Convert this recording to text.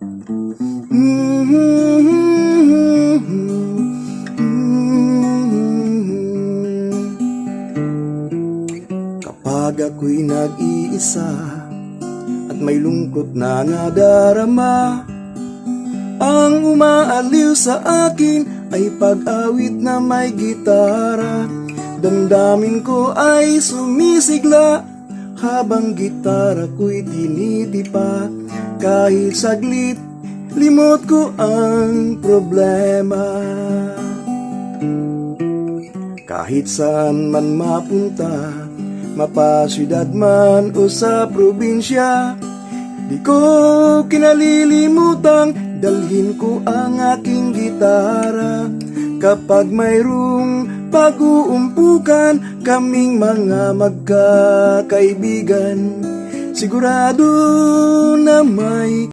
Kapag ako'y nag-iisa at may lungkot na nadarama, ang umaaliw sa akin ay pag-awit na may gitara. Damdamin ko ay sumisigla habang gitara ko'y tinitipa. Kahit saglit, limot ko ang problema. Kahit saan man mapunta, mapasyudad man o sa probinsya, di ko kinalilimutang dalhin ko ang aking gitara. Kapag mayroong pag-uumpukan kaming mga magkakaibigan, sigurado na may